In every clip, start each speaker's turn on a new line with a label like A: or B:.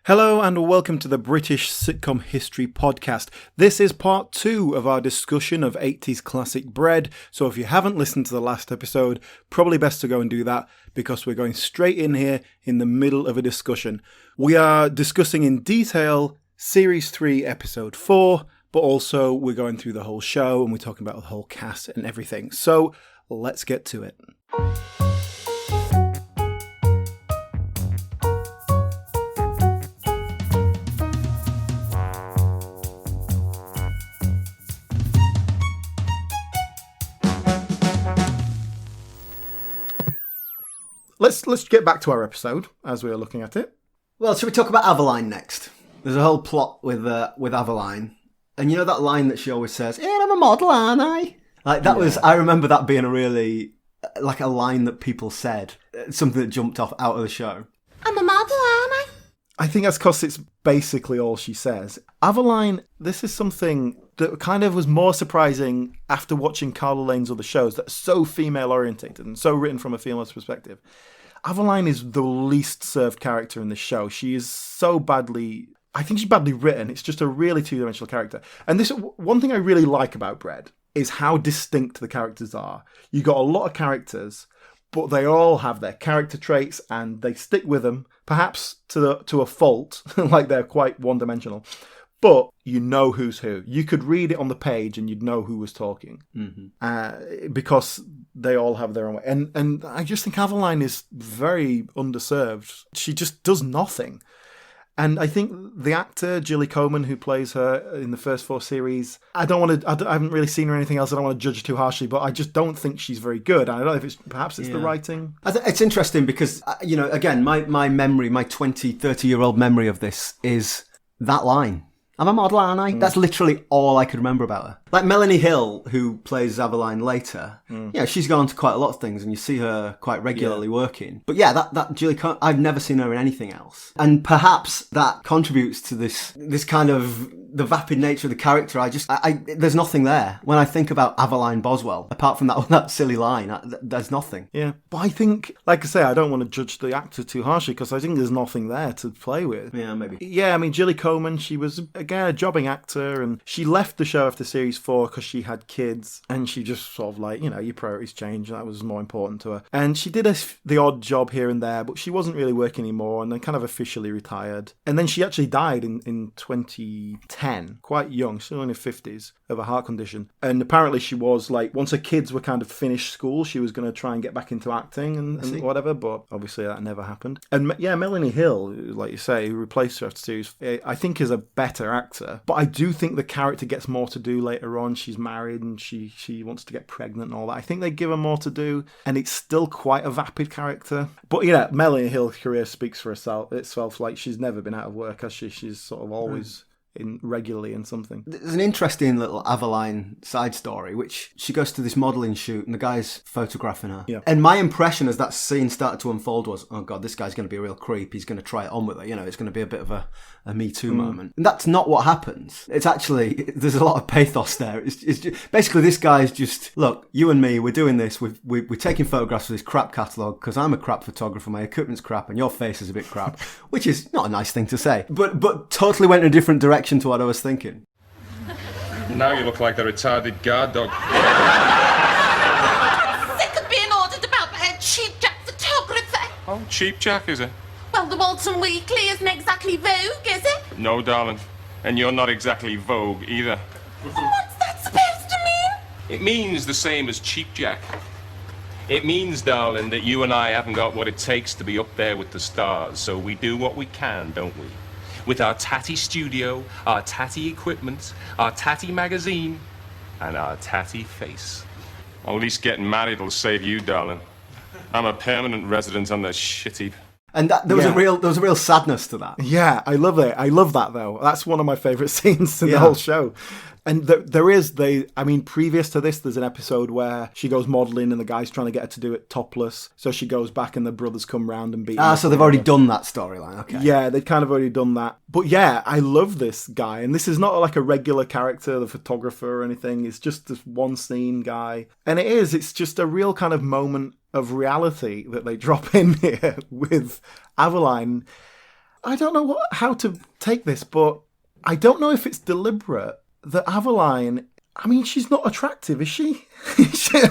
A: Hello and welcome to the British Sitcom History Podcast. This is part 2 of our discussion of 80s classic Bread, so if you haven't listened to the last episode, probably best to go and do that because we're going straight in here in the middle of a discussion. We are discussing in detail Series 3, Episode 4, but also we're going through the whole show and we're talking about the whole cast and everything. So let's get to it. Let's get back to our episode as we are looking at it.
B: Well, should we talk about Avalon next? There's a whole plot with Avalon, and you know that line that she always says, "Yeah, I'm a model, aren't I?" Like that was. I remember that being a really like a line that people said, something that jumped off out of the show.
C: I'm a model, aren't I?
A: I think that's because it's basically all she says. Avalon, this is something that kind of was more surprising after watching Carla Lane's other shows that are so female-orientated and so written from a female's perspective. Avalon is the least served character in this show. She is so badly... I think she's badly written. It's just a really two-dimensional character. And this one thing I really like about Bread is how distinct the characters are. You got a lot of characters, but they all have their character traits and they stick with them, perhaps to a fault, like they're quite one-dimensional. But you know who's who. You could read it on the page and you'd know who was talking. Because they all have their own way. And I just think Avalon is very underserved. She just does nothing. And I think the actor, Gilly Coleman, who plays her in the first 4 series, I haven't really seen her in anything else. I don't want to judge her too harshly, but I just don't think she's very good. I don't know if perhaps it's the writing.
B: It's interesting because, again, my memory, my 20, 30-year-old memory of this is that line. I'm a model, aren't I? That's literally all I could remember about her. Like Melanie Hill, who plays Avalon later, she's gone to quite a lot of things and you see her quite regularly working. But yeah, that Julie, I've never seen her in anything else. And perhaps that contributes to this kind of the vapid nature of the character. There's nothing there. When I think about Avalon Boswell, apart from that silly line, there's nothing.
A: Yeah, but I think, like I say, I don't want to judge the actor too harshly because I think there's nothing there to play with.
B: Yeah, maybe.
A: Yeah, I mean, Gilly Coleman, she was, again, a jobbing actor, and she left the show after Series 4 because she had kids, and she just sort of like, your priorities changed, and that was more important to her. And she did the odd job here and there, but she wasn't really working anymore, and then kind of officially retired. And then she actually died in 2010, quite young, still in her 50s, of a heart condition. And apparently she was like, once her kids were kind of finished school, she was going to try and get back into acting and whatever, but obviously that never happened. And yeah, Melanie Hill, like you say, who replaced her after Series, I think is a better actor, but I do think the character gets more to do later on. She's married and she wants to get pregnant and all that. I think they give her more to do, and it's still quite a vapid character. But yeah, Melanie Hill's career speaks for itself. Like, she's never been out of work, has she? She's sort of always regularly in something.
B: There's an interesting little Avalon side story, which she goes to this modelling shoot and the guy's photographing her.
A: Yeah.
B: And my impression as that scene started to unfold was, oh God, this guy's going to be a real creep. He's going to try it on with her. It's going to be a bit of a Me Too moment. And that's not what happens. It's actually, there's a lot of pathos there. It's just, basically this guy's just, look, you and me, we're doing this. We're taking photographs of this crap catalogue because I'm a crap photographer, my equipment's crap, and your face is a bit crap, which is not a nice thing to say, but totally went in a different direction to what I was thinking.
D: Now you look like the retarded guard dog.
C: Sick of being ordered about by a cheap jack photographer.
D: Oh, Cheap Jack, is it?
C: Well, the Walton Weekly isn't exactly Vogue, is it?
D: No, darling. And you're not exactly Vogue either.
C: And what's that supposed to mean?
D: It means the same as Cheap Jack. It means, darling, that you and I haven't got what it takes to be up there with the stars, so we do what we can, don't we? With our tatty studio, our tatty equipment, our tatty magazine, and our tatty face. At least getting married will save you, darling. I'm a permanent resident on the shit heap.
B: And there was a real sadness to that.
A: Yeah, I love it. I love that, though. That's one of my favourite scenes in the whole show. And previous to this, there's an episode where she goes modelling and the guy's trying to get her to do it topless. So she goes back and the brothers come round and beat her.
B: So they've already done that storyline, okay.
A: Yeah, they've kind of already done that. But yeah, I love this guy. And this is not like a regular character, the photographer or anything. It's just this one scene guy. And it's just a real kind of moment of reality that they drop in here with Avalon. I don't know how to take this, but I don't know if it's deliberate that Avalon, I mean, she's not attractive, is she?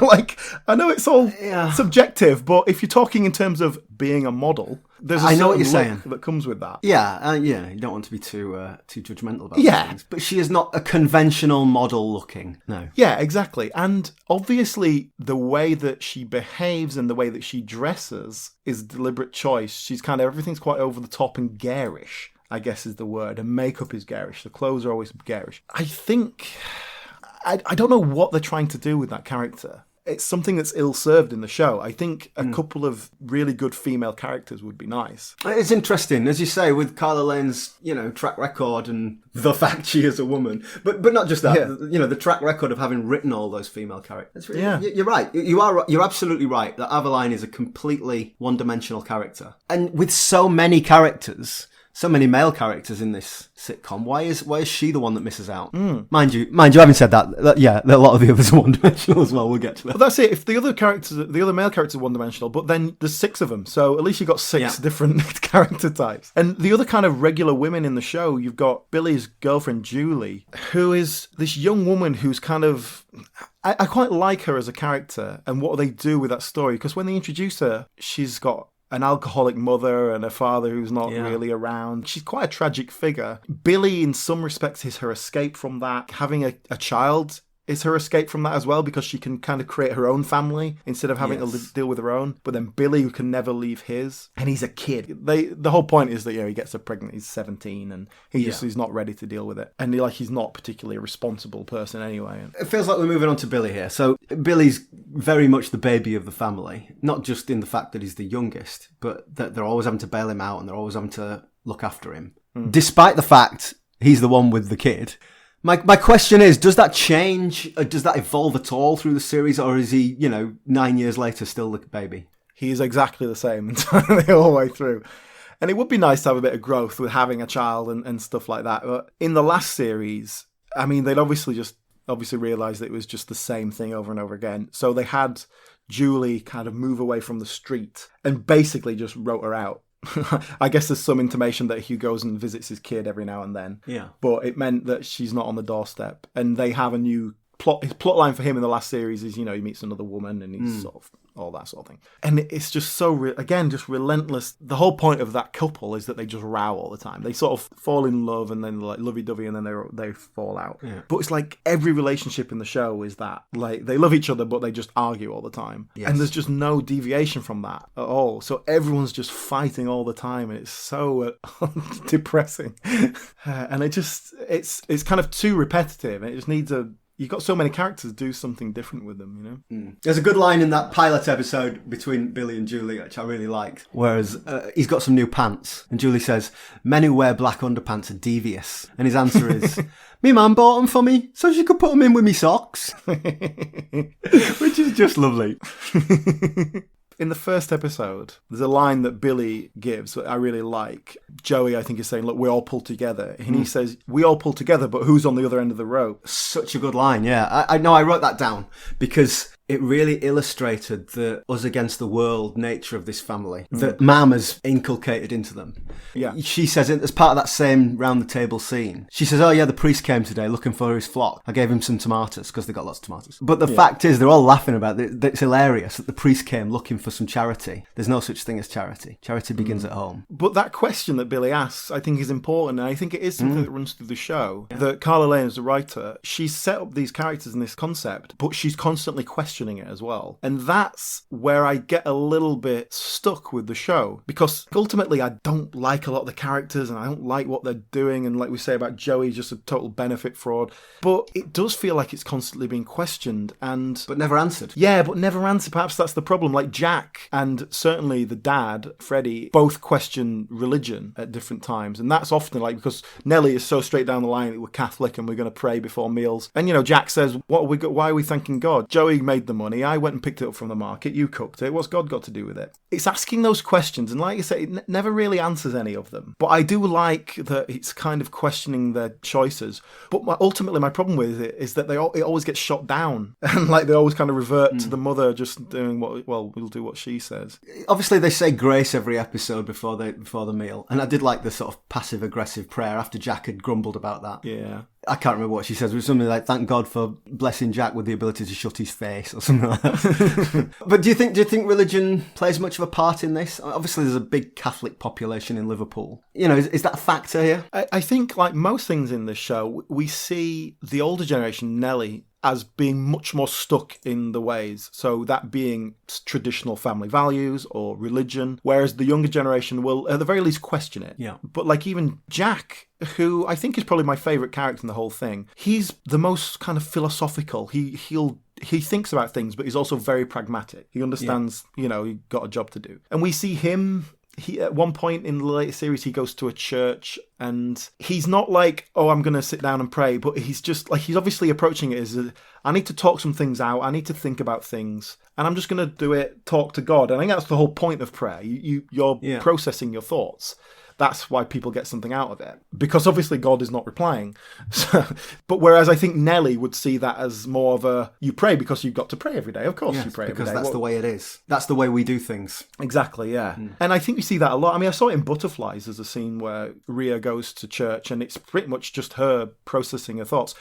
A: Like, I know it's all subjective, but if you're talking in terms of being a model, there's a
B: I know what you're
A: certain
B: saying.
A: look that comes with that.
B: Yeah, you don't want to be too judgmental about these things. But she is not a conventional model looking. No.
A: Yeah, exactly. And obviously, the way that she behaves and the way that she dresses is a deliberate choice. She's kind of, everything's quite over the top and garish, I guess is the word. And makeup is garish. The clothes are always garish. I think... I don't know what they're trying to do with that character. It's something that's ill-served in the show. I think a couple of really good female characters would be nice.
B: It's interesting, as you say, with Carla Lane's, track record and the fact she is a woman. But not just that, the track record of having written all those female characters. You're right. You're absolutely right that Avalon is a completely one-dimensional character. And with so many characters... So many male characters in this sitcom. Why is she the one that misses out? Mind you, having said that, a lot of the others are one-dimensional as well. We'll get to that.
A: Well, that's it. If the other male characters are one-dimensional, but then there's 6 of them, so at least you've got 6 different character types. And the other kind of regular women in the show, you've got Billy's girlfriend Julie, who is this young woman who's kind of... I quite like her as a character and what they do with that story, because when they introduce her, she's got an alcoholic mother and a father who's not really around. She's quite a tragic figure. Billy, in some respects, is her escape from that. Having a child is her escape from that as well, because she can kind of create her own family instead of having to deal with her own. But then Billy, who can never leave his, and he's a kid. The whole point is that he gets her pregnant. He's 17, and he's not ready to deal with it. And he's not particularly a responsible person anyway.
B: It feels like we're moving on to Billy here. So Billy's very much the baby of the family, not just in the fact that he's the youngest, but that they're always having to bail him out and they're always having to look after him, despite the fact he's the one with the kid. My question is, does that change? Does that evolve at all through the series, or is he, 9 years later still the baby?
A: He is exactly the same entirely all the way through. And it would be nice to have a bit of growth with having a child and stuff like that. But in the last series, I mean, they'd obviously realised that it was just the same thing over and over again. So they had Julie kind of move away from the street and basically just wrote her out. I guess there's some intimation that he goes and visits his kid every now and then. Yeah. But it meant that she's not on the doorstep. And they have a new plot. His plot line for him in the last series is, he meets another woman and he's sort of all that sort of thing. And it's just so, just relentless. The whole point of that couple is that they just row all the time. They sort of fall in love and then like lovey-dovey and then they fall out. Yeah. But it's like every relationship in the show is that. Like, they love each other, but they just argue all the time. Yes. And there's just no deviation from that at all. So everyone's just fighting all the time, and it's so depressing. And it's kind of too repetitive. It just needs you've got so many characters, do something different with them,
B: There's a good line in that pilot episode between Billy and Julie, which I really liked. Whereas he's got some new pants, and Julie says, "Men who wear black underpants are devious." And his answer is, "Me mum bought them for me, so she could put them in with me socks." Which is just lovely.
A: In the first episode, there's a line that Billy gives that I really like. Joey, I think, is saying, "Look, we all pull together." And he says, "We all pull together, but who's on the other end of the rope?"
B: Such a good line, yeah. I know I wrote that down because it really illustrated the us against the world nature of this family that Mam has inculcated into them. Yeah. She says, as part of that same round the table scene, she says, "Oh yeah, the priest came today looking for his flock. I gave him some tomatoes," because they got lots of tomatoes. But the fact is, they're all laughing about it. It's hilarious that the priest came looking for some charity. There's no such thing as charity. Charity begins at home.
A: But that question that Billy asks, I think, is important. And I think it is something that runs through the show. That Carla Lane, as a writer, she's set up these characters and this concept, but she's constantly questioning it as well. And that's where I get a little bit stuck with the show, because ultimately I don't like a lot of the characters and I don't like what they're doing, and like we say about Joey, just a total benefit fraud. But it does feel like it's constantly being questioned
B: but never answered.
A: Yeah, but never answered. Perhaps that's the problem. Like Jack and certainly the dad, Freddie, both question religion at different times, and that's often like, because Nellie is so straight down the line that we're Catholic and we're going to pray before meals, and Jack says, why are we thanking God? Joey made the money. I went and picked it up from the market. You cooked it. What's God got to do with it? It's asking those questions. And like I say, it never really answers any of them. But I do like that it's kind of questioning their choices. But ultimately, my problem with it is that it always gets shot down. And like they always kind of revert to the mother just doing we'll do what she says.
B: Obviously, they say grace every episode before the meal. And I did like the sort of passive-aggressive prayer after Jack had grumbled about that.
A: Yeah.
B: I can't remember what she says. It was something like, thank God for blessing Jack with the ability to shut his face or something like that. But do you think religion plays much of a part in this? Obviously, there's a big Catholic population in Liverpool. You know, is that a factor here?
A: I think, like most things in this show, we see the older generation, Nellie, as being much more stuck in the ways. So that being traditional family values or religion, whereas the younger generation will, at the very least, question it.
B: Yeah.
A: But like even Jack, who I think is probably my favourite character in the whole thing, he's the most kind of philosophical. He thinks about things, but he's also very pragmatic. He understands, he got a job to do. And we see him... at one point in the later series, he goes to a church and he's not like, oh, I'm going to sit down and pray, but he's just like, he's obviously approaching it as, I need to talk some things out. I need to think about things and I'm just going to do it, talk to God. I think that's the whole point of prayer. You're processing your thoughts. That's why people get something out of it. Because obviously God is not replying. But whereas I think Nellie would see that as more of a, you pray because you've got to pray every day. Of course you pray every day.
B: Because that's the way it is. That's the way we do things.
A: Exactly, yeah. And I think we see that a lot. I mean, I saw it in Butterflies as a scene where Rhea goes to church and it's pretty much just her processing her thoughts.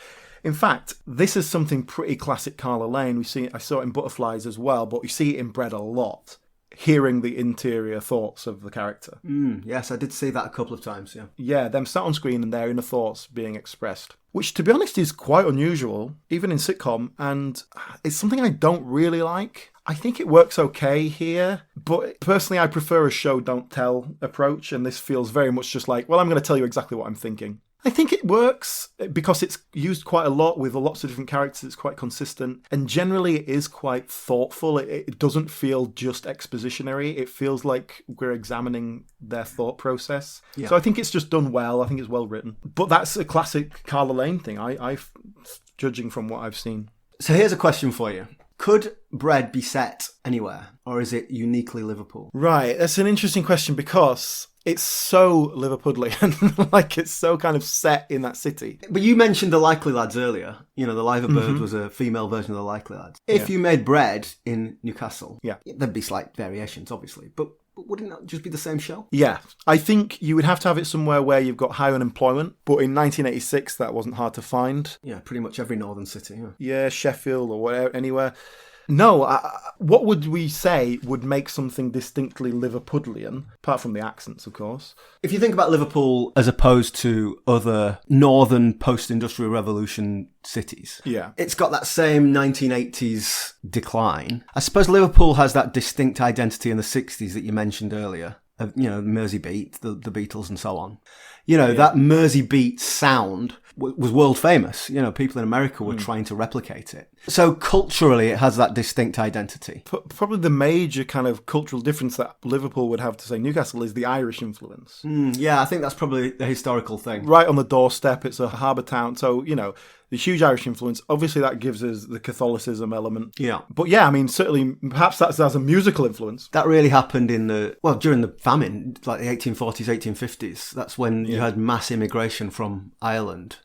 A: In fact, this is something pretty classic Carla Lane. I saw it in Butterflies as well, but you see it in Bread a lot. Hearing the interior thoughts of the character.
B: Yes, I did see that a couple of times, yeah.
A: Yeah, them sat on screen and their inner thoughts being expressed. Which, to be honest, is quite unusual, even in sitcom, and it's something I don't really like. I think it works okay here, but personally I prefer a show don't tell approach, and this feels very much just like, well, I'm going to tell you exactly what I'm thinking. I think it works because it's used quite a lot with lots of different characters. It's quite consistent. And generally it is quite thoughtful. It doesn't feel just expositionary. It feels like we're examining their thought process. Yeah. So I think it's just done well. I think it's well written. But that's a classic Carla Lane thing, I judging from what I've seen.
B: So here's a question for you. Could Bread be set anywhere? Or is it uniquely Liverpool?
A: Right. That's an interesting question because... it's so Liverpudlian, like it's so kind of set in that city.
B: But you mentioned the Likely Lads earlier. You know, the Liver Bird was a female version of the Likely Lads. If you made Bread in Newcastle, there'd be slight variations, obviously. But wouldn't that just be the same show? Yeah.
A: I think you would have to have it somewhere where you've got high unemployment. But in 1986, that wasn't hard to find.
B: Yeah, pretty much every northern city.
A: Yeah, Sheffield or whatever, anywhere. No, what would we say would make something distinctly Liverpudlian, apart from the accents, of course?
B: If you think about Liverpool as opposed to other northern post-industrial revolution cities, it's got that same 1980s decline. I suppose Liverpool has that distinct identity in the 60s that you mentioned earlier, of, you know, Mersey Beat, the Beatles and so on. You know, that Mersey Beat sound was world famous. You know, people in America were trying to replicate it. So culturally, it has that distinct identity.
A: Probably the major kind of cultural difference that Liverpool would have to, say, Newcastle is the Irish influence.
B: Yeah, I think that's probably the historical thing.
A: Right on the doorstep, it's a harbour town. So, you know, the huge Irish influence, obviously that gives us the Catholicism element.
B: Yeah.
A: But yeah, I mean, certainly, perhaps that's as a musical influence.
B: That really happened during the famine, like the 1840s, 1850s. That's when you had mass immigration from Ireland.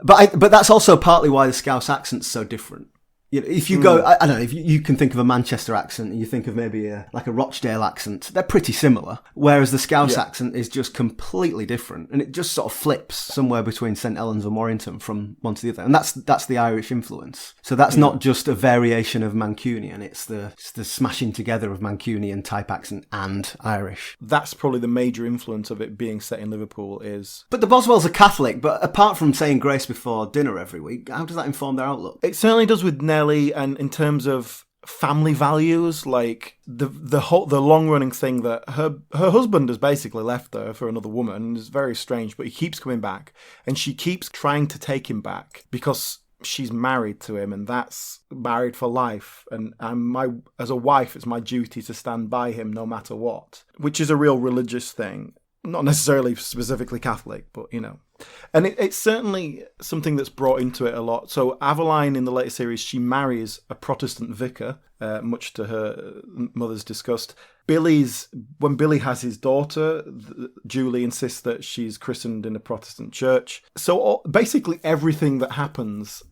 B: But that's also partly why the Scouse accent's so different. You know, if you go, I don't know, if you can think of a Manchester accent and you think of maybe a Rochdale accent, they're pretty similar. Whereas the Scouse accent is just completely different. And it just sort of flips somewhere between St Helens and Warrington from one to the other. And that's the Irish influence. So that's not just a variation of Mancunian, it's the smashing together of Mancunian type accent and Irish.
A: That's probably the major influence of it being set in Liverpool is...
B: But the Boswells are Catholic, but apart from saying grace before dinner every week, how does that inform their outlook?
A: It certainly does with Nellie. And in terms of family values, like the long running thing that her husband has basically left her for another woman is very strange, but he keeps coming back and she keeps trying to take him back because she's married to him and that's married for life, and as a wife it's my duty to stand by him no matter what, which is a real religious thing. not necessarily specifically Catholic, but, you know. And it's certainly something that's brought into it a lot. So Avalon in the later series, she marries a Protestant vicar, much to her mother's disgust. When Billy has his daughter, Julie insists that she's christened in a Protestant church. So basically everything that happens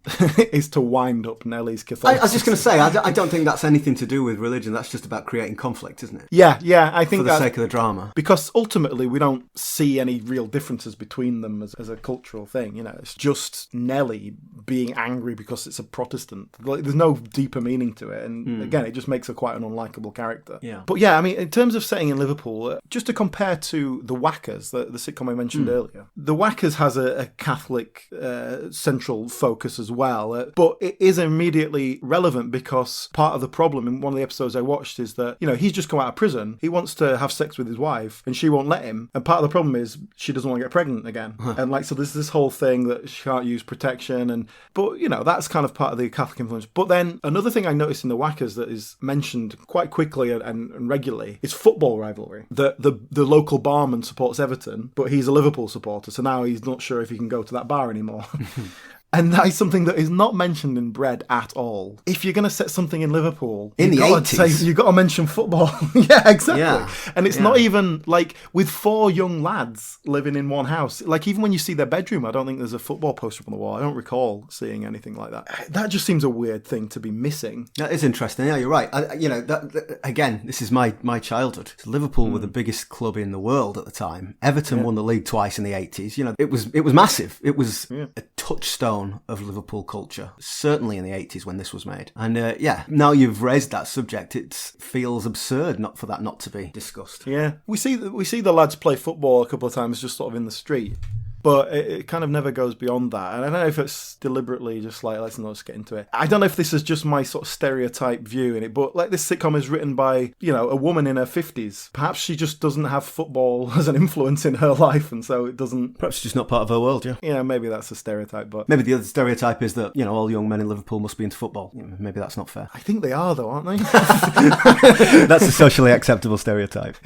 A: is to wind up Nellie's Catholicism.
B: I was just going to say, I don't think that's anything to do with religion. That's just about creating conflict, isn't it?
A: Yeah, I think
B: for the sake of the drama.
A: Because ultimately we don't see any real differences between them as a cultural thing. You know, it's just Nellie being angry because it's a Protestant. Like, there's no deeper meaning to it. And again, it just makes her quite an unlikable character.
B: Yeah.
A: But yeah, I mean, in terms of setting in Liverpool, just to compare to The Whackers, the sitcom I mentioned earlier, The Whackers has a Catholic central focus as well, but it is immediately relevant because part of the problem in one of the episodes I watched is that, you know, he's just come out of prison, he wants to have sex with his wife, and she won't let him, and part of the problem is she doesn't want to get pregnant again. And like, so there's this whole thing that she can't use protection, but, you know, that's kind of part of the Catholic influence. But then another thing I noticed in The Whackers that is mentioned quite quickly and regularly is football rivalry. The local barman supports Everton, but he's a Liverpool supporter, so now he's not sure if he can go to that bar anymore. And that is something that is not mentioned in Bread at all. If you're going to set something in Liverpool,
B: in the 80s,
A: you've got to mention football. Yeah, exactly.
B: Yeah.
A: And it's not even like with 4 young lads living in one house. Like, even when you see their bedroom, I don't think there's a football poster on the wall. I don't recall seeing anything like that. That just seems a weird thing to be missing.
B: That is interesting. Yeah, you're right. Again, this is my childhood. So Liverpool were the biggest club in the world at the time. Everton won the league twice in the 80s. You know, it was massive. It was a touchstone of Liverpool culture, certainly in the 80s when this was made. And now you've raised that subject, it feels absurd not to be discussed.
A: Yeah, we see the lads play football a couple of times just sort of in the street. But it kind of never goes beyond that. And I don't know if it's deliberately just like, let's not get into it. I don't know if this is just my sort of stereotype view in it, but like, this sitcom is written by, you know, a woman in her 50s. Perhaps she just doesn't have football as an influence in her life, and so it doesn't...
B: Perhaps it's just not part of her world, yeah.
A: Yeah, maybe that's a stereotype, but...
B: Maybe the other stereotype is that, you know, all young men in Liverpool must be into football. Maybe that's not fair.
A: I think they are, though, aren't they?
B: That's a socially acceptable stereotype.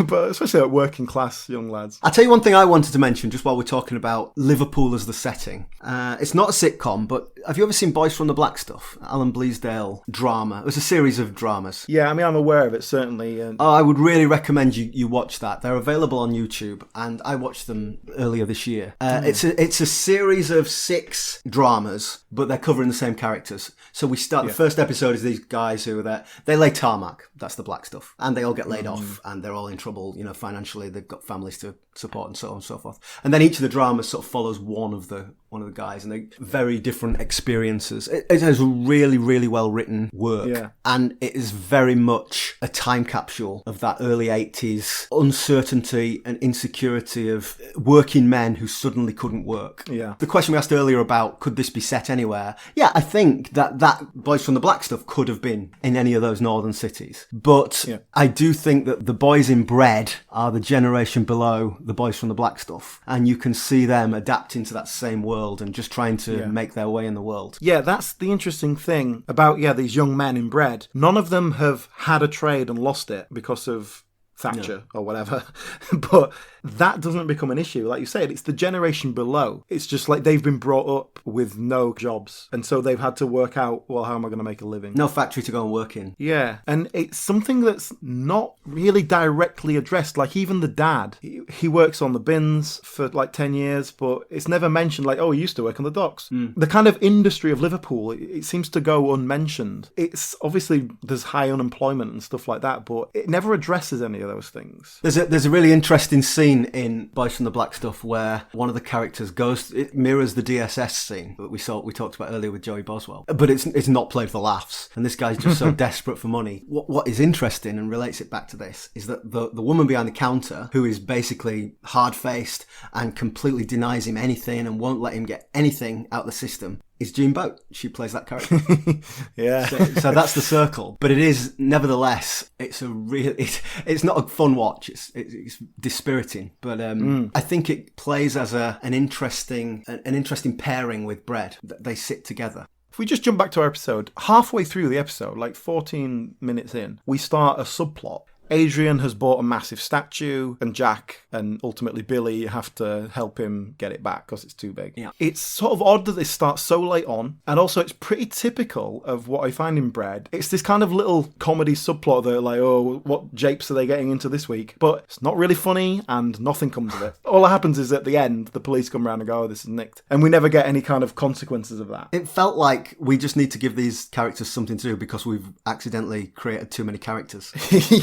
A: But especially like working class young lads.
B: I'll tell you one thing I wanted to mention just while we're talking about Liverpool as the setting. It's not a sitcom, but have you ever seen Boys from the Black Stuff? Alan Bleasdale drama. It was a series of dramas.
A: Yeah, I mean, I'm aware of it, certainly.
B: I would really recommend you watch that. They're available on YouTube, and I watched them earlier this year. It's a series of 6 dramas, but they're covering the same characters. So we start, the first episode is these guys who are there. They lay tarmac. That's the black stuff. And they all get laid off, and they're all in trouble, you know, financially. They've got families to support and so on and so forth. And then each of the dramas sort of follows one of the guys, and they very different experiences. It has really, really well written work, and it is very much a time capsule of that early 80s uncertainty and insecurity of working men who suddenly couldn't work.
A: Yeah.
B: The question we asked earlier about could this be set anywhere? Yeah, I think that Boys from the Black Stuff could have been in any of those northern cities, but I do think that the boys in Bread are the generation below the Boys from the Black Stuff, and you can see them adapting to that same world and just trying to make their way in the world.
A: Yeah, that's the interesting thing about, these young men in Bread. None of them have had a trade and lost it because of Thatcher or whatever. But that doesn't become an issue. Like you said, it's the generation below. It's just like they've been brought up with no jobs. And so they've had to work out, well, how am I going to make a living?
B: No factory to go and work in.
A: Yeah. And it's something that's not really directly addressed. Like, even the dad, he works on the bins for like 10 years, but it's never mentioned like, oh, he used to work on the docks. The kind of industry of Liverpool, it seems to go unmentioned. It's obviously, there's high unemployment and stuff like that, but it never addresses any of those things.
B: There's a really interesting scene in Boys from the Black Stuff where one of the characters it mirrors the DSS scene that we talked about earlier with Joey Boswell, but it's not played for laughs, and this guy's just so desperate for money. What is interesting and relates it back to this is that the woman behind the counter, who is basically hard-faced and completely denies him anything and won't let him get anything out of the system, is Jean Boat. She plays that character.
A: Yeah.
B: So that's the circle. But it is, nevertheless, it's not a fun watch. It's dispiriting. But I think it plays as an interesting pairing with Bread. They sit together.
A: If we just jump back to our episode, halfway through the episode, like 14 minutes in, we start a subplot. Adrian has bought a massive statue, and Jack and ultimately Billy have to help him get it back because it's too big.
B: Yeah.
A: It's sort of odd that this starts so late on, and also it's pretty typical of what I find in Bread. It's this kind of little comedy subplot that like, oh, what japes are they getting into this week? But it's not really funny, and nothing comes of it. All that happens is at the end, the police come around and go, oh, this is nicked. And we never get any kind of consequences of that.
B: It felt like we just need to give these characters something to do because we've accidentally created too many characters.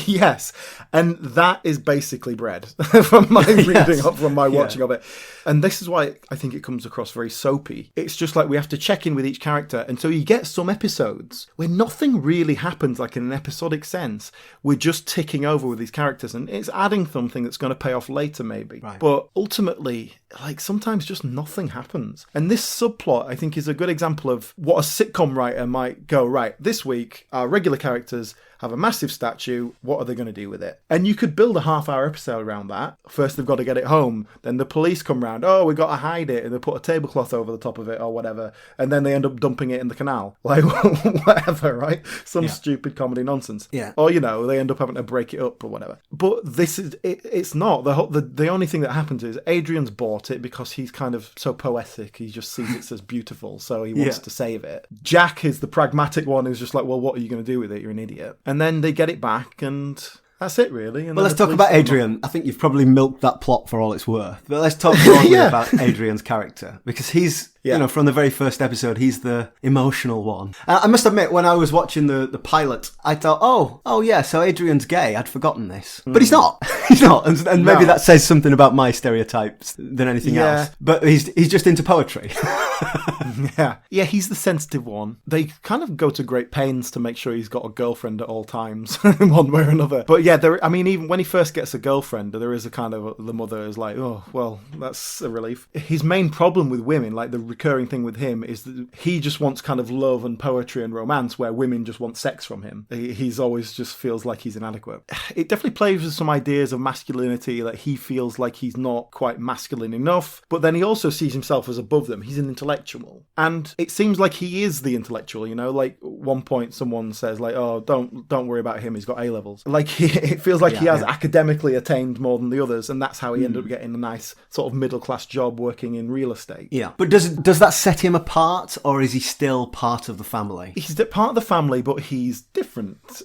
A: Yes. And that is basically Bread from my reading up, from my watching of it. And this is why I think it comes across very soapy. It's just like we have to check in with each character. And so you get some episodes where nothing really happens like in an episodic sense. We're just ticking over with these characters and it's adding something that's going to pay off later maybe.
B: Right.
A: But ultimately, like sometimes just nothing happens. And this subplot, I think, is a good example of what a sitcom writer might go, right, this week, our regular characters have a massive statue. What are they going to do with it? And you could build a half-hour episode around that. First, they've got to get it home. Then the police come round. Oh, we got to hide it. And they put a tablecloth over the top of it or whatever. And then they end up dumping it in the canal. Like, whatever, right? Some stupid comedy nonsense.
B: Yeah.
A: Or, you know, they end up having to break it up or whatever. But this is, it's not. The only thing that happens is Adrian's bought it because he's kind of so poetic. He just sees it as beautiful. So he wants to save it. Jack is the pragmatic one who's just like, well, what are you going to do with it? You're an idiot. And then they get it back and that's it, really. And
B: well, let's talk about Adrian. I think you've probably milked that plot for all it's worth. But let's talk broadly about Adrian's character. Because he's, you know, from the very first episode, he's the emotional one. I must admit, when I was watching the pilot, I thought, oh yeah, so Adrian's gay. I'd forgotten this. But he's not. He's not. And maybe that says something about my stereotypes than anything else. But he's just into poetry.
A: Yeah, he's the sensitive one. They kind of go to great pains to make sure he's got a girlfriend at all times, one way or another. But yeah, even when he first gets a girlfriend, there is a kind of, the mother is like, oh, well, that's a relief. His main problem with women, like the recurring thing with him, is that he just wants kind of love and poetry and romance, where women just want sex from him. He's always just feels like he's inadequate. It definitely plays with some ideas of masculinity, that he feels like he's not quite masculine enough, but then he also sees himself as above them. He's an intellectual. And it seems like he is the intellectual, you know, like one point someone says like, oh, don't worry about him, he's got A-levels. Like it feels like he has academically attained more than the others, and that's how he ended up getting a nice sort of middle-class job working in real estate.
B: Yeah. But does that set him apart, or is he still part of the family?
A: He's part of the family, but he's different.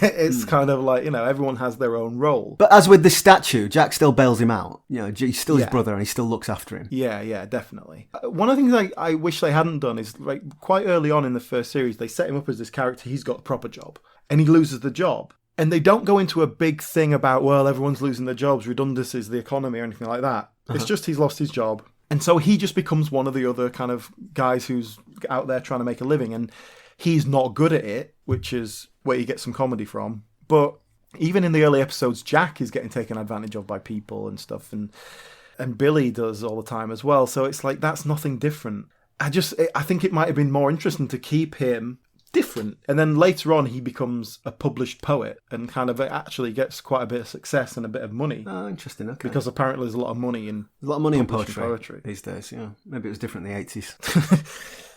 A: It's kind of like, you know, everyone has their own role.
B: But as with the statue, Jack still bails him out. You know, he's still his brother and he still looks after him.
A: Yeah, definitely. One of the things I wish they hadn't done is, like, quite early on in the first series, they set him up as this character. He's got a proper job and he loses the job. And they don't go into a big thing about, well, everyone's losing their jobs, redundancies, the economy, or anything like that. It's just he's lost his job. And so he just becomes one of the other kind of guys who's out there trying to make a living. And he's not good at it, which is where you get some comedy from. But even in the early episodes, Jack is getting taken advantage of by people and stuff. And Billy does all the time as well. So it's like, that's nothing different. I think it might have been more interesting to keep him different. And then later on, he becomes a published poet and kind of actually gets quite a bit of success and a bit of money.
B: Oh, interesting. Okay.
A: Because apparently there's a lot of money in
B: poetry these days. Yeah, maybe it was different in the 80s.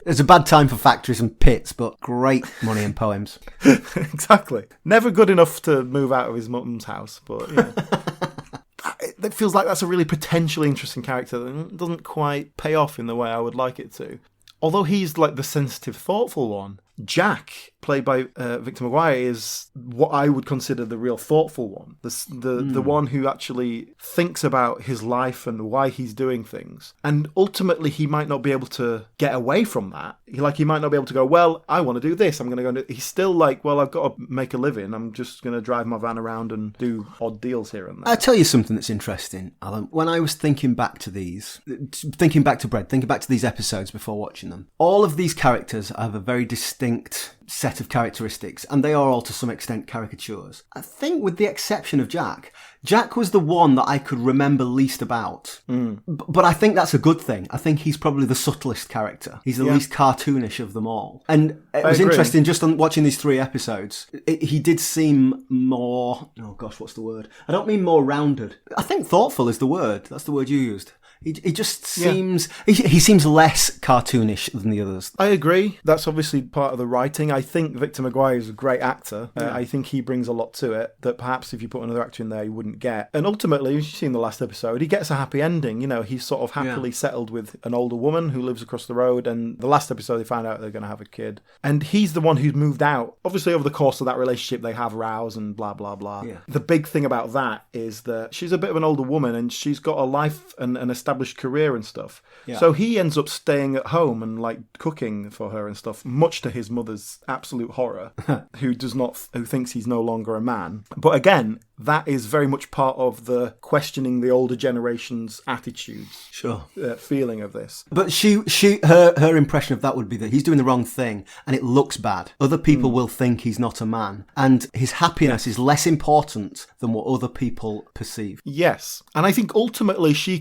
B: It's a bad time for factories and pits, but great money in poems.
A: Exactly. Never good enough to move out of his mum's house, but yeah. It feels like that's a really potentially interesting character that doesn't quite pay off in the way I would like it to. Although he's like the sensitive, thoughtful one, Jack, played by Victor McGuire, is what I would consider the real thoughtful one. The one who actually thinks about his life and why he's doing things. And ultimately, he might not be able to get away from that. He might not be able to go, well, I want to do this. I'm going to go and do... He's still like, well, I've got to make a living. I'm just going to drive my van around and do odd deals here and there.
B: I'll tell you something that's interesting, Alan. When I was thinking back to these episodes before watching them, all of these characters have a very distinct set of characteristics, and they are all to some extent caricatures. I think with the exception of Jack was the one that I could remember least about. But I think that's a good thing. I think he's probably the subtlest character. He's the least cartoonish of them all. And it was interesting just on watching these 3 episodes. He did seem more, oh gosh, what's the word? I don't mean more rounded. I think thoughtful is the word. That's the word you used. He just seems... He seems less cartoonish than the others.
A: I agree. That's obviously part of the writing. I think Victor McGuire is a great actor. I think he brings a lot to it that perhaps if you put another actor in there, you wouldn't get. And ultimately, as you've seen the last episode, he gets a happy ending. You know, he's sort of happily settled with an older woman who lives across the road. And the last episode, they find out they're going to have a kid. And he's the one who's moved out. Obviously, over the course of that relationship, they have rows and blah, blah, blah. Yeah. The big thing about that is that she's a bit of an older woman and she's got a life and an established career and stuff. Yeah. So he ends up staying at home and like cooking for her and stuff, much to his mother's absolute horror, who thinks he's no longer a man. But again, that is very much part of the questioning the older generation's attitudes, feeling of this.
B: But her impression of that would be that he's doing the wrong thing and it looks bad. Other people will think he's not a man, and his happiness is less important than what other people perceive.
A: Yes, and I think ultimately she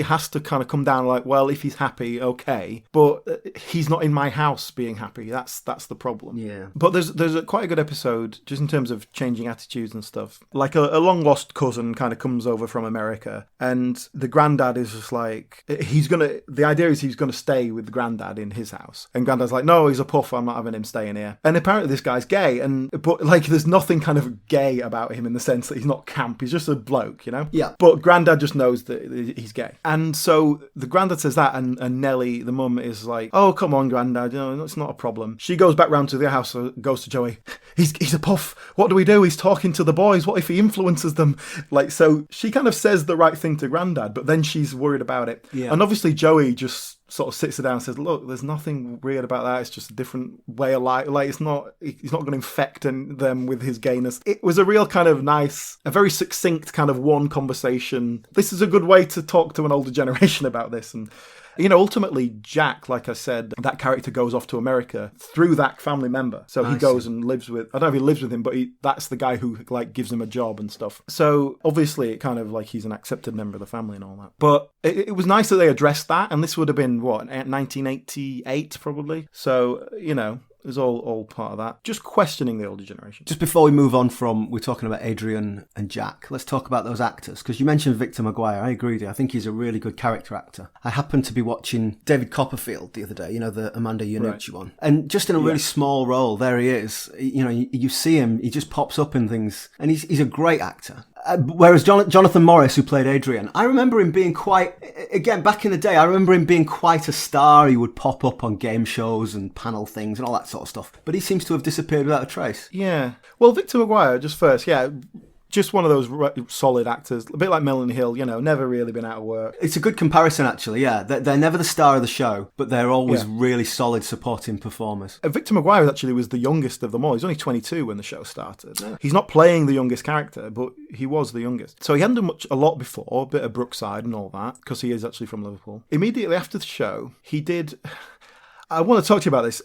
A: has to kind of come down like, well, if he's happy, okay, but he's not in my house being happy. That's the problem. Yeah. But there's quite a good episode just in terms of changing attitudes and stuff. Like a long lost cousin kind of comes over from America, and the granddad is just like, the idea is he's going to stay with the granddad in his house, and granddad's like, no, he's a puff, I'm not having him staying here. And apparently this guy's gay, but like there's nothing kind of gay about him in the sense that he's not camp, he's just a bloke, you know? Yeah. But granddad just knows that he's gay. And so the granddad says that, and Nellie, the mum, is like, oh, come on, granddad, it's not a problem. She goes back round to the house, goes to Joey, he's a puff, what do we do? He's talking to the boys, what if he influences them? Like, so she kind of says the right thing to granddad, but then she's worried about it. Yeah. And obviously Joey just sort of sits her down and says, look, there's nothing weird about that, it's just a different way of life. Like, he's not going to infect them with his gayness. It was a real kind of nice, a very succinct kind of one conversation. This is a good way to talk to an older generation about this. And ultimately, Jack, like I said, that character goes off to America through that family member. So he goes and lives with, I don't know if he lives with him, but that's the guy who like gives him a job and stuff. So obviously, it kind of like he's an accepted member of the family and all that. But it was nice that they addressed that. And this would have been, 1988 probably. So, it was all part of that. Just questioning the older generation.
B: Just before we move on we're talking about Adrian and Jack, let's talk about those actors. Because you mentioned Victor McGuire. I agree with you. I think he's a really good character actor. I happened to be watching David Copperfield the other day, the Amanda Iannucci one. And just in a really small role, there he is. You see him, he just pops up in things. And he's a great actor. Whereas Jonathan Morris, who played Adrian, I remember him being back in the day, I remember him being quite a star. He would pop up on game shows and panel things and all that sort of stuff. But he seems to have disappeared without a trace.
A: Yeah. Well, Victor McGuire, just first, just one of those solid actors, a bit like Melanie Hill, never really been out of work.
B: It's a good comparison, actually, yeah. They're never the star of the show, but they're always really solid supporting performers.
A: Victor McGuire actually was the youngest of them all. He's only 22 when the show started. Yeah. He's not playing the youngest character, but he was the youngest. So he hadn't done a lot before, a bit of Brookside and all that, because he is actually from Liverpool. Immediately after the show, he did... I want to talk to you about this.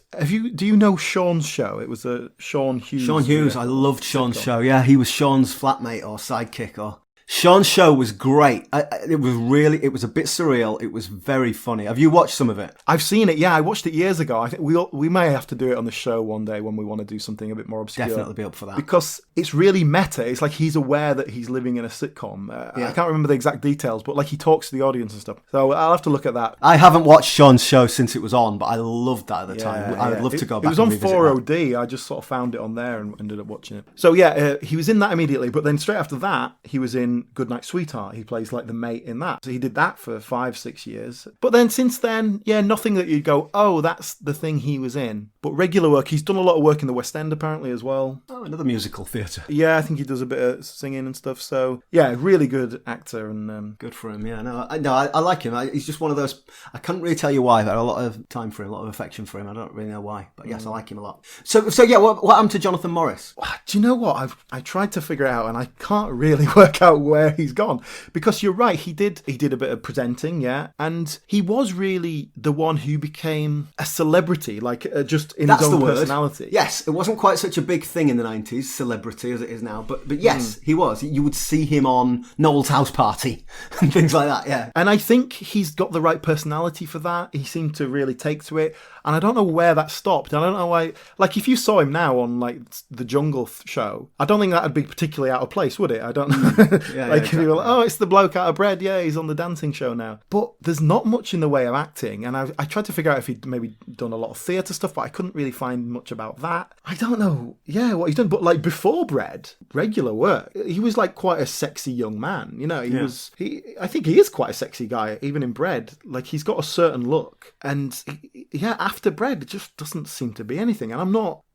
A: Do you know Sean's show? It was a Sean Hughes.
B: Sean Hughes, I loved Sean's show. Yeah, he was Sean's flatmate or sidekick or... Sean's show was great. It was a bit surreal. It was very funny. Have you watched some of it?
A: I've seen it, yeah. I watched it years ago. I think we may have to do it on the show one day when we want to do something a bit more obscure.
B: Definitely be up for that.
A: Because it's really meta. It's like he's aware that he's living in a sitcom. I can't remember the exact details, but like he talks to the audience and stuff. So I'll have to look at that.
B: I haven't watched Sean's show since it was on, but I loved that at the time. I would love to go back and revisit it.
A: It was on 4OD. I just sort of found it on there and ended up watching it. So he was in that immediately, but then straight after that, he was in Goodnight Sweetheart. He plays like the mate in that. So he did that for 5-6 years. But then since then, nothing that you'd go, oh, that's the thing he was in. But regular work, he's done a lot of work in the West End apparently as well.
B: Oh, another musical theatre.
A: Yeah, I think he does a bit of singing and stuff. So yeah, really good actor and
B: good for him. Yeah, I like him. He's just one of those. I can't really tell you why. I've had a lot of time for him, a lot of affection for him. I don't really know why, but yes, I like him a lot. So yeah, what happened to Jonathan Morris?
A: Do you know what? I tried to figure it out and I can't really work out where he's gone. Because you're right, he did a bit of presenting, and he was really the one who became a celebrity, like just in his own personality.
B: Yes, it wasn't quite such a big thing in the 90s, celebrity as it is now, but yes, he was. You would see him on Noel's house party and things like that, yeah.
A: And I think he's got the right personality for that. He seemed to really take to it. And I don't know where that stopped. I don't know why. Like, if you saw him now on, like, the Jungle show, I don't think that would be particularly out of place, would it? I don't know.
B: Yeah,
A: like,
B: exactly.
A: you were like, oh, it's the bloke out of Bread. Yeah, he's on the dancing show now. But there's not much in the way of acting. And I tried to figure out if he'd maybe done a lot of theatre stuff, but I couldn't really find much about that. I don't know, what he's done. But like before Bread, regular work, he was like quite a sexy young man. You know, I think he is quite a sexy guy, even in Bread. Like, he's got a certain look. And after Bread, it just doesn't seem to be anything. And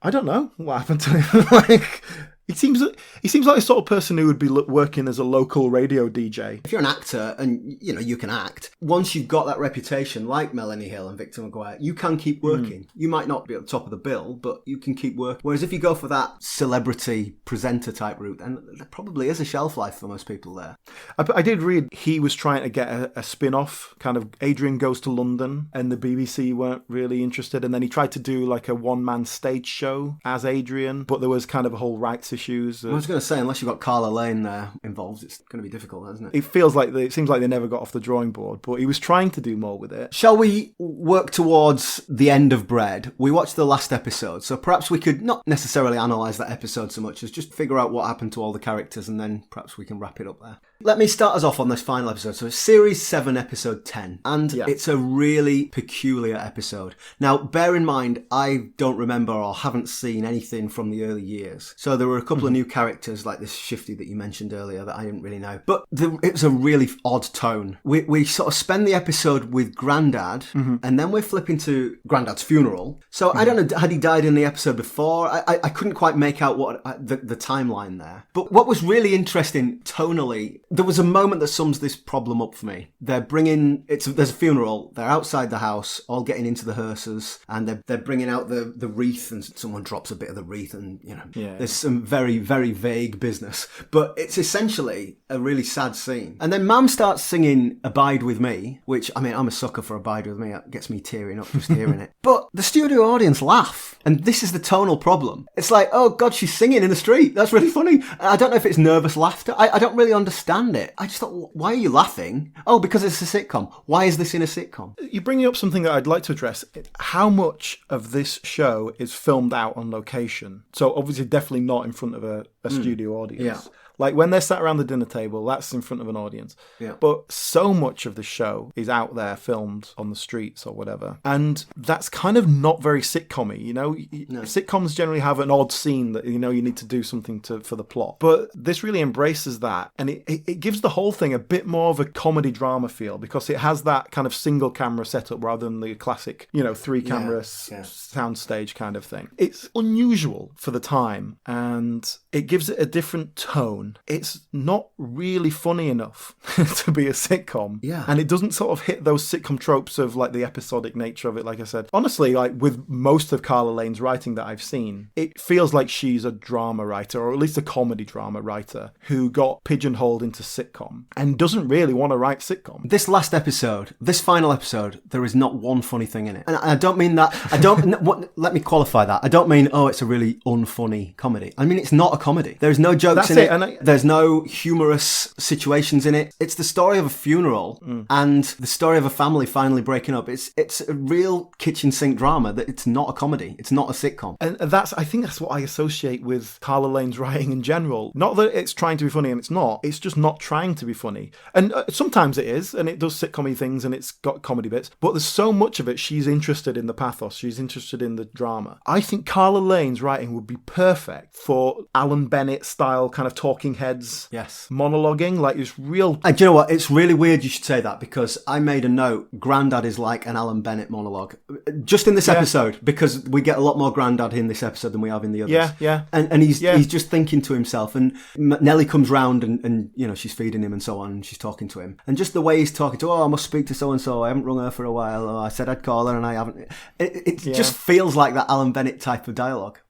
A: I don't know what happened to him. Like, he seems like the sort of person who would be working as a local radio DJ.
B: If you're an actor and, you can act, once you've got that reputation, like Melanie Hill and Victor McGuire, you can keep working. You might not be at the top of the bill, but you can keep working. Whereas if you go for that celebrity presenter type route, then there probably is a shelf life for most people there.
A: I did read he was trying to get a spin-off, kind of Adrian Goes to London, and the BBC weren't really interested. And then he tried to do like a one-man stage show as Adrian, but there was kind of a whole rights issues.
B: I was going to say, unless you've got Carla Lane there involved, it's going to be difficult, isn't it?
A: It seems like they never got off the drawing board, but he was trying to do more with it.
B: Shall we work towards the end of Bread? We watched the last episode, so perhaps we could not necessarily analyse that episode so much as just figure out what happened to all the characters, and then perhaps we can wrap it up there. Let me start us off on this final episode. So it's Series 7, Episode 10, and it's a really peculiar episode. Now, bear in mind, I don't remember or haven't seen anything from the early years. So there were a couple of new characters, like this Shifty that you mentioned earlier, that I didn't really know. But it was a really odd tone. We sort of spend the episode with Granddad, and then we're flipping to Granddad's funeral. So I don't know, had he died in the episode before? I couldn't quite make out what the timeline there. But what was really interesting tonally, there was a moment that sums this problem up for me. There's a funeral, they're outside the house, all getting into the hearses, and they're bringing out the wreath, and someone drops a bit of the wreath, and there's some very, very vague business. But it's essentially a really sad scene. And then Mam starts singing Abide With Me, which, I mean, I'm a sucker for Abide With Me. It gets me tearing up just hearing it. But the studio audience laugh. And this is the tonal problem. It's like, oh God, she's singing in the street. That's really funny. I don't know if it's nervous laughter. I don't really understand it. I just thought, why are you laughing? Oh, because it's a sitcom. Why is this in a sitcom?
A: You're bringing up something that I'd like to address. How much of this show is filmed out on location? So obviously definitely not in front of a studio audience.
B: Yeah.
A: Like when they're sat around the dinner table, that's in front of an audience.
B: Yeah.
A: But so much of the show is out there filmed on the streets or whatever. And that's kind of not very sitcom-y, No. Sitcoms generally have an odd scene that, you need to do something for the plot. But this really embraces that. And it gives the whole thing a bit more of a comedy drama feel because it has that kind of single camera setup rather than the classic, 3 camera soundstage kind of thing. It's unusual for the time and it gives it a different tone. It's not really funny enough to be a sitcom.
B: Yeah.
A: And it doesn't sort of hit those sitcom tropes of like the episodic nature of it, like I said. Honestly, like with most of Carla Lane's writing that I've seen, it feels like she's a drama writer, or at least a comedy drama writer, who got pigeonholed into sitcom and doesn't really want to write sitcom.
B: This final episode, there is not one funny thing in it. And I don't mean that, let me qualify that. I don't mean, it's a really unfunny comedy. I mean, it's not a comedy. There's no jokes in it. There's no humorous situations in it. It's the story of a funeral and the story of a family finally breaking up. It's a real kitchen sink drama. That it's not a comedy. It's not a sitcom.
A: And I think that's what I associate with Carla Lane's writing in general. Not that it's trying to be funny and it's not. It's just not trying to be funny. And sometimes it is, and it does sitcom-y things and it's got comedy bits. But there's so much of it, she's interested in the pathos. She's interested in the drama. I think Carla Lane's writing would be perfect for Alan Bennett style kind of talking heads monologuing. Like it's real.
B: And do you know what? It's really weird you should say that because I made a note. Granddad is like an Alan Bennett monologue. Just in this episode, because we get a lot more Granddad in this episode than we have in the others.
A: Yeah.
B: And he's just thinking to himself. And Nellie comes round and she's feeding him and so on. And she's talking to him. And just the way he's talking to, I must speak to so-and-so. I haven't rung her for a while. I said I'd call her and I haven't. It just feels like that Alan Bennett type of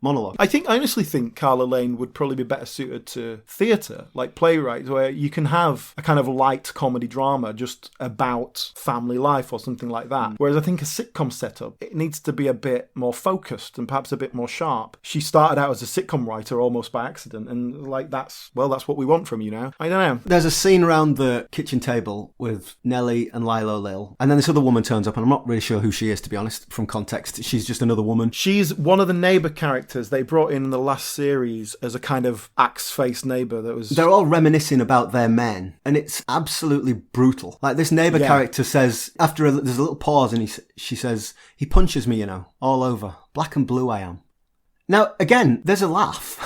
B: monologue.
A: I honestly think Carla Lane would probably be better suited to theatre, like playwrights, where you can have a kind of light comedy drama just about family life or something like that. Whereas I think a sitcom setup, it needs to be a bit more focused and perhaps a bit more sharp. She started out as a sitcom writer almost by accident, and like that's what we want from you now. I don't know.
B: There's a scene around the kitchen table with Nellie and Lilo Lil, and then this other woman turns up, and I'm not really sure who she is, to be honest, from context. She's just another woman.
A: She's one of the neighbour characters they brought in the last series as a kind of axe-faced neighbour neighbour that was...
B: They're all reminiscing about their men, and it's absolutely brutal. Like, this neighbour character says, there's a little pause, and she says, he punches me, all over. Black and blue I am. Now, again, there's a laugh.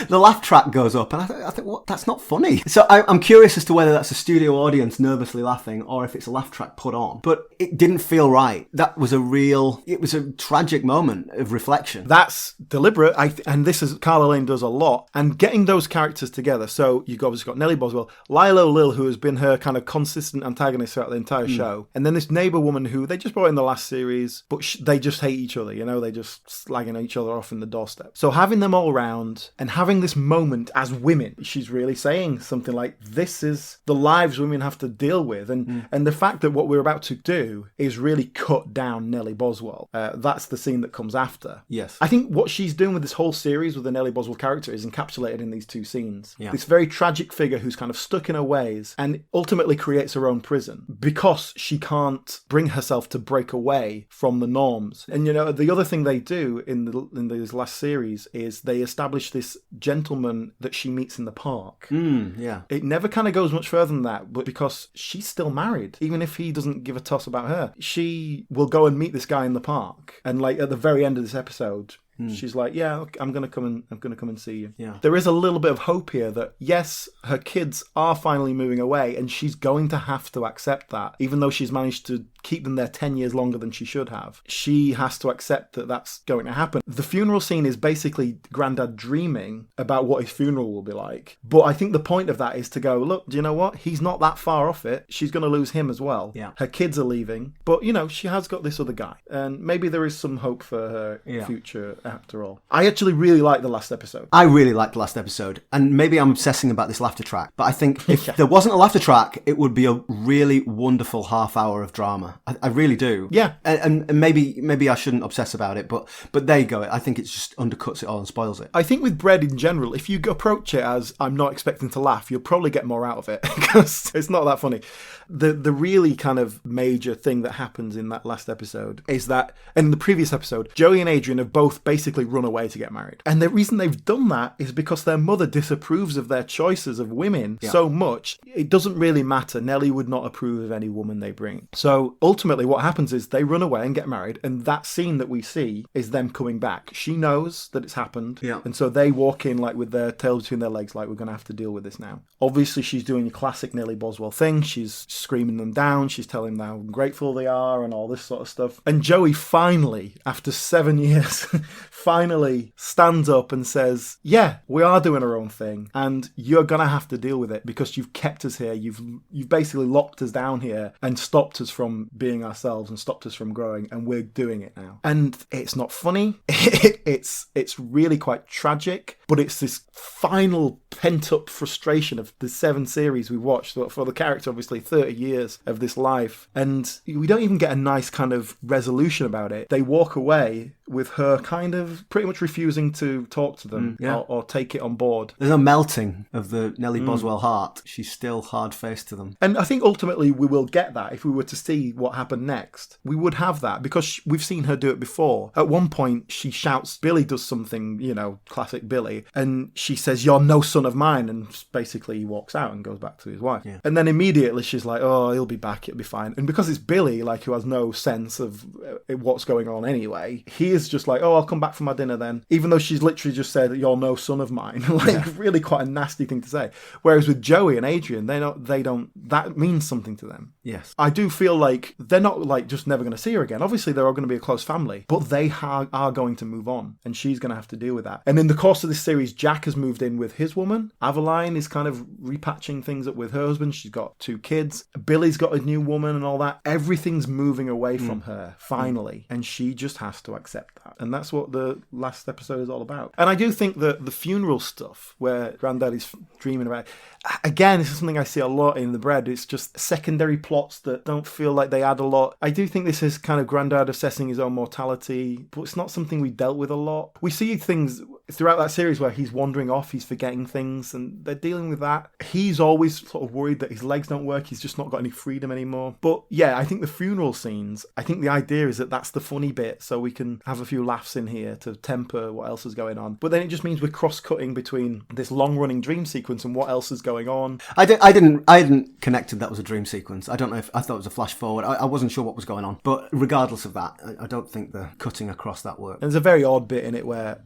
B: The laugh track goes up, and I think, what? That's not funny. So I'm curious as to whether that's a studio audience nervously laughing, or if it's a laugh track put on. But it didn't feel right. It was a tragic moment of reflection.
A: That's deliberate, and this is, Carla Lane does a lot, and getting those characters together. So you've obviously got Nellie Boswell, Lilo Lil, who has been her kind of consistent antagonist throughout the entire show, and then this neighbour woman who they just brought in the last series, but they just hate each other, they just slagging each other off in the doorstep. So having them all around and having this moment as women, she's really saying something like, this is the lives women have to deal with, and the fact that what we're about to do is really cut down Nellie Boswell. That's the scene that comes after.
B: Yes.
A: I think what she's doing with this whole series with the Nellie Boswell character is encapsulated in these two scenes.
B: Yeah.
A: This very tragic figure who's kind of stuck in her ways and ultimately creates her own prison because she can't bring herself to break away from the norms. And the other thing they do in this last series is they establish this gentleman that she meets in the park.
B: Yeah.
A: It never kind of goes much further than that, but because she's still married, even if he doesn't give a toss about her, she will go and meet this guy in the park. And like at the very end of this episode, she's like, yeah, I'm gonna come and see you.
B: Yeah.
A: There is a little bit of hope here that yes, her kids are finally moving away, and she's going to have to accept that, even though she's managed to keep them there 10 years longer than she should have. She has to accept that that's going to happen. The funeral scene is basically Granddad dreaming about what his funeral will be like. But I think the point of that is to go, look, do you know what? He's not that far off it. She's going to lose him as well.
B: Yeah.
A: Her kids are leaving, but she has got this other guy, and maybe there is some hope for her future after all. I actually really like the last episode.
B: I really liked the last episode, and maybe I'm obsessing about this laughter track, but I think if there wasn't a laughter track, it would be a really wonderful half hour of drama. I really do.
A: Yeah.
B: And maybe I shouldn't obsess about it, but there you go. I think it just undercuts it all and spoils it.
A: I think with bread in general, if you approach it as I'm not expecting to laugh, you'll probably get more out of it because it's not that funny. The really kind of major thing that happens in that last episode is that, in the previous episode, Joey and Adrian have both basically run away to get married. And the reason they've done that is because their mother disapproves of their choices of women so much. It doesn't really matter. Nellie would not approve of any woman they bring. So ultimately what happens is they run away and get married, and that scene that we see is them coming back. She knows that it's happened, and so they walk in like with their tail between their legs, like, we're going to have to deal with this now. Obviously she's doing a classic Nellie Boswell thing. She's screaming them down, she's telling them how grateful they are and all this sort of stuff. And Joey finally, after 7 years, finally stands up and says, yeah, we are doing our own thing, and you're going to have to deal with it because you've kept us here. You've basically locked us down here and stopped us from being ourselves and stopped us from growing, and we're doing it now. And it's not funny. It's really quite tragic, but it's this final pent-up frustration of the 7 series we watched for the character, obviously 30 years of this life, and we don't even get a nice kind of resolution about it. They walk away with her kind of pretty much refusing to talk to them or take it on board.
B: There's no melting of the Nellie Boswell heart. She's still hard-faced to them.
A: And I think ultimately we will get that if we were to see what happened next. We would have that because we've seen her do it before. At one point she shouts, Billy does something, classic Billy, and she says, you're no son of mine, and basically he walks out and goes back to his wife. Yeah. And then immediately she's like, oh, he'll be back, it'll be fine. And because it's Billy, like, who has no sense of what's going on anyway, he is just like, oh, I'll come back for my dinner then, even though she's literally just said, you're no son of mine. Really quite a nasty thing to say. Whereas with Joey and Adrian, they don't that means something to them.
B: Yes.
A: I do feel like they're not like just never going to see her again. Obviously they're all going to be a close family, but they are going to move on, and she's going to have to deal with that. And in the course of this series, Jack has moved in with his woman. Avalon is kind of repatching things up with her husband. She's got 2 kids. Billy's got a new woman and all that. Everything's moving away from her finally, and she just has to accept that. And that's what the last episode is all about. And I do think that the funeral stuff where Granddad is dreaming about, again, this is something I see a lot in the bread. It's just secondary plots that don't feel like they add a lot. I do think this is kind of Granddad assessing his own mortality, but it's not something we dealt with a lot. We see things throughout that series where he's wandering off, he's forgetting things, and they're dealing with that. He's always sort of worried that his legs don't work, he's just not got any freedom anymore. But yeah, I think the funeral scenes, I think the idea is that that's the funny bit, so we can have a few laughs in here atmosphere to temper what else is going on. But then it just means we're cross-cutting between this long-running dream sequence and what else is going on.
B: I hadn't connected that was a dream sequence. I don't know if I thought it was a flash forward. I wasn't sure what was going on. But regardless of that, I don't think the cutting across that worked.
A: There's a very odd bit in it where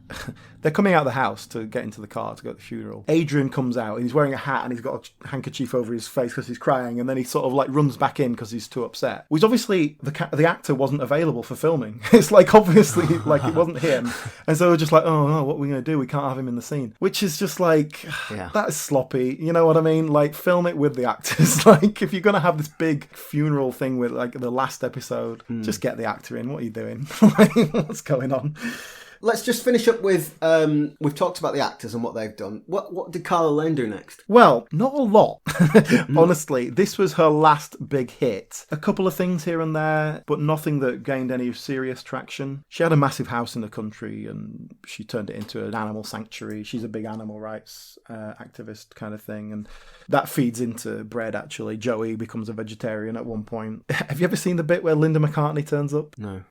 A: they're coming out of the house to get into the car to go to the funeral. Adrian comes out and he's wearing a hat and he's got a handkerchief over his face because he's crying, and then he sort of like runs back in because he's too upset. Which obviously the actor wasn't available for filming. It's like obviously like it wasn't him, and so we're just like, oh no, what are we going to do? We can't have him in the scene, which is just like that is sloppy. You know what I mean? Like film it with the actors. Like if you're going to have this big funeral thing with like the last episode, just get the actor in. What are you doing? Like, what's going on?
B: Let's just finish up with, we've talked about the actors and what they've done. What did Carla Lane do next?
A: Well, not a lot. Honestly, this was her last big hit. A couple of things here and there, but nothing that gained any serious traction. She had a massive house in the country and she turned it into an animal sanctuary. She's a big animal rights activist kind of thing. And that feeds into Bread, actually. Joey becomes a vegetarian at one point. Have you ever seen the bit where Linda McCartney turns up?
B: No.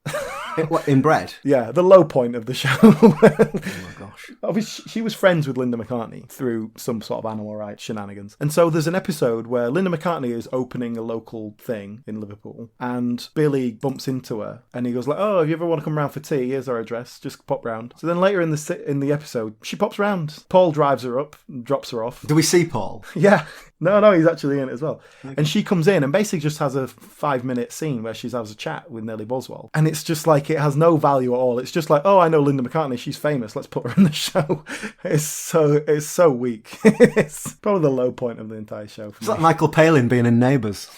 B: What, in Bread?
A: Yeah, the low point of the show.
B: Oh my gosh.
A: Obviously, she was friends with Linda McCartney through some sort of animal rights shenanigans. And so there's an episode where Linda McCartney is opening a local thing in Liverpool and Billy bumps into her and he goes like, oh, if you ever want to come round for tea, here's our address, just pop round. So then later in the episode, she pops round. Paul drives her up, drops her off.
B: Do we see Paul?
A: Yeah. No, he's actually in it as well. Okay. And she comes in and basically just has a 5-minute scene where she has a chat with Nellie Boswell. And it's just like, it has no value at all. It's just like, oh, I know Linda McCartney, she's famous, let's put her in the show. It's so weak. It's probably the low point of the entire show for
B: It's
A: me.
B: like Michael Palin being in Neighbours.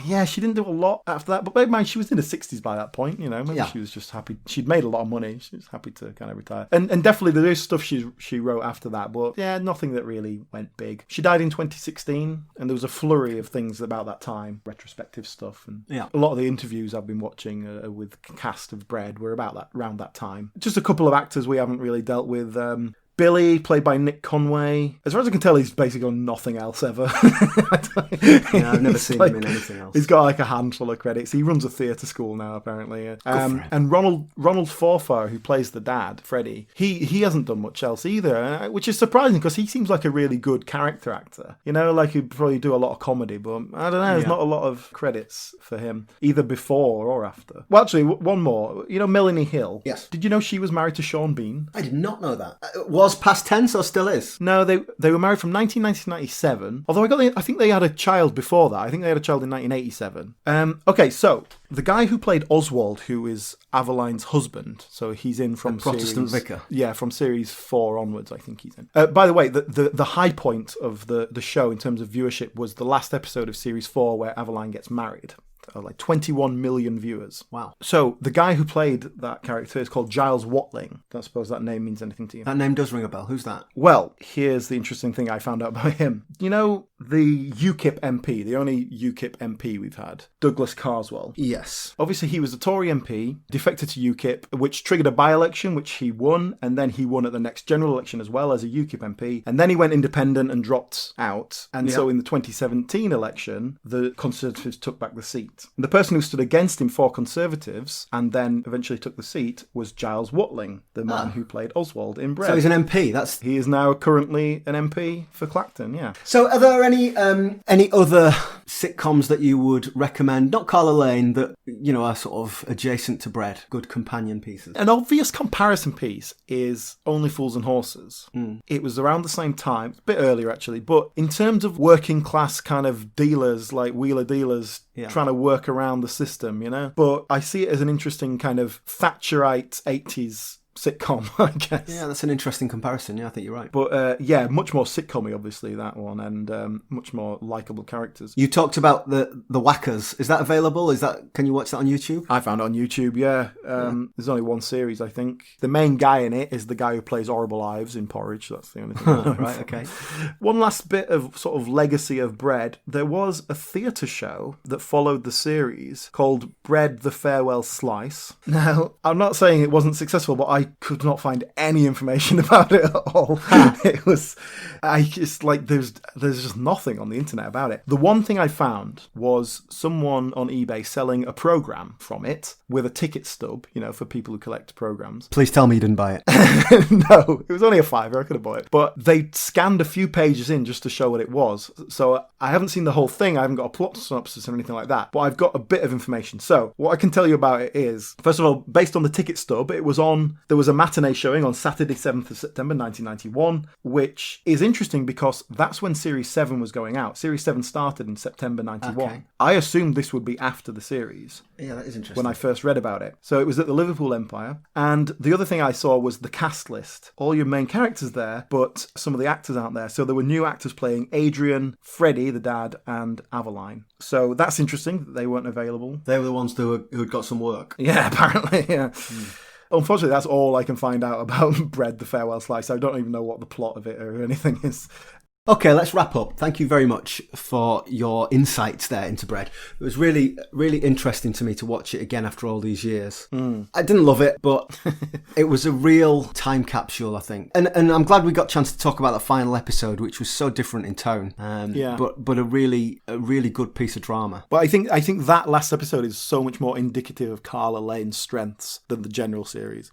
A: Yeah, she didn't do a lot after that, but bear in mind, she was in her 60s by that point, you know. Maybe she was just happy. She'd made a lot of money. She was happy to kind of retire. And definitely there is stuff she wrote after that, but yeah, nothing that really went big. She died in 2016, and there was a flurry of things about that time, retrospective stuff. And a lot of the interviews I've been watching with cast of Bread were around that time. Just a couple of actors we haven't really dealt with. Billy, played by Nick Conway. As far as I can tell, he's basically on nothing else ever.
B: I've never seen him in anything else.
A: He's got like a handful of credits. He runs a theatre school now, apparently. And Ronald Forfar, who plays the dad, Freddie, he hasn't done much else either, which is surprising because he seems like a really good character actor. You know, like he'd probably do a lot of comedy, but I don't know, there's not a lot of credits for him, either before or after. Well, actually, one more. You know Melanie Hill?
B: Yes.
A: Did you know she was married to Sean Bean?
B: I did not know that. Was past tense or still is?
A: No, they were married from 1997. Although I think they had a child before that. I think they had a child in 1987. Okay, so the guy who played Oswald, who is Aveline's husband, so he's in from
B: Protestant vicar.
A: Yeah, from series 4 onwards, I think he's in. By the way, the high point of the show in terms of viewership was the last episode of series 4 where Aveline gets married. Like 21 million viewers.
B: Wow.
A: So the guy who played that character is called Giles Watling. Don't suppose that name means anything to you.
B: That name does ring a bell. Who's that?
A: Well, here's the interesting thing I found out about him. You know the UKIP MP, the only UKIP MP we've had, Douglas Carswell?
B: Yes.
A: Obviously, he was a Tory MP, defected to UKIP, which triggered a by-election, which he won, and then he won at the next general election as well as a UKIP MP, and then he went independent and dropped out, and so in the 2017 election, the Conservatives took back the seat. And the person who stood against him for Conservatives, and then eventually took the seat, was Giles Watling, the man who played Oswald in Bread.
B: So he's an MP.
A: He is now currently an MP for Clacton, yeah.
B: So are there any other sitcoms that you would recommend, not Carla Lane, that, you know, are sort of adjacent to Bread, good companion pieces?
A: An obvious comparison piece is Only Fools and Horses. It was around the same time, a bit earlier actually, but in terms of working class kind of dealers, like wheeler dealers, trying to work around the system, you know? But I see it as an interesting kind of Thatcherite 80s sitcom, I guess.
B: Yeah, that's an interesting comparison. Yeah, I think you're right.
A: But much more sitcom-y, obviously, that one, and much more likeable characters.
B: You talked about the Whackers. Is that available? Can you watch that on YouTube?
A: I found it on YouTube, yeah. There's only one series, I think. The main guy in it is the guy who plays Horrible Ives in Porridge. That's the only thing.
B: Right, okay.
A: One last bit of sort of legacy of Bread. There was a theatre show that followed the series called Bread the Farewell Slice. Now, I'm not saying it wasn't successful, but I I could not find any information about it at all. It was, there's just nothing on the internet about it. The one thing I found was someone on eBay selling a program from it with a ticket stub, for people who collect programs.
B: Please tell me you didn't buy it.
A: No, it was only a £5. I could have bought it. But they scanned a few pages in just to show what it was. So I haven't seen the whole thing. I haven't got a plot synopsis or anything like that. But I've got a bit of information. So what I can tell you about it is, first of all, based on the ticket stub, there was a matinee showing on Saturday, 7th of September 1991, which is interesting because that's when Series 7 was going out. Series 7 started in September 91. Okay. I assumed this would be after the series.
B: Yeah, that is interesting.
A: When I first read about it. So it was at the Liverpool Empire. And the other thing I saw was the cast list. All your main characters there, but some of the actors aren't there. So there were new actors playing Adrian, Freddie, the dad, and Avalon. So that's interesting that they weren't available.
B: They were the ones who had got some work.
A: Yeah, apparently, yeah. Unfortunately, that's all I can find out about Bread, the Farewell Slice. I don't even know what the plot of it or anything is.
B: Okay, let's wrap up. Thank you very much for your insights there into Bread. It was really, really interesting to me to watch it again after all these years. I didn't love it, but it was a real time capsule, I think. And I'm glad we got a chance to talk about the final episode, which was so different in tone. But a really good piece of drama.
A: But I think that last episode is so much more indicative of Carla Lane's strengths than the general series.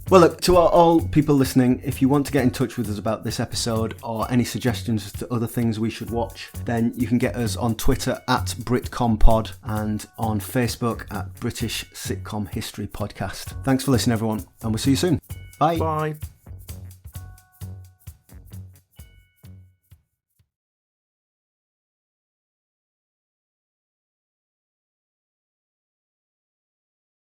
B: Well, look, to all people listening, if you want to get in touch with us about this episode or any suggestions as to other things we should watch, then you can get us on Twitter at BritComPod and on Facebook at British Sitcom History Podcast. Thanks for listening, everyone, and we'll see you soon. Bye.
A: Bye.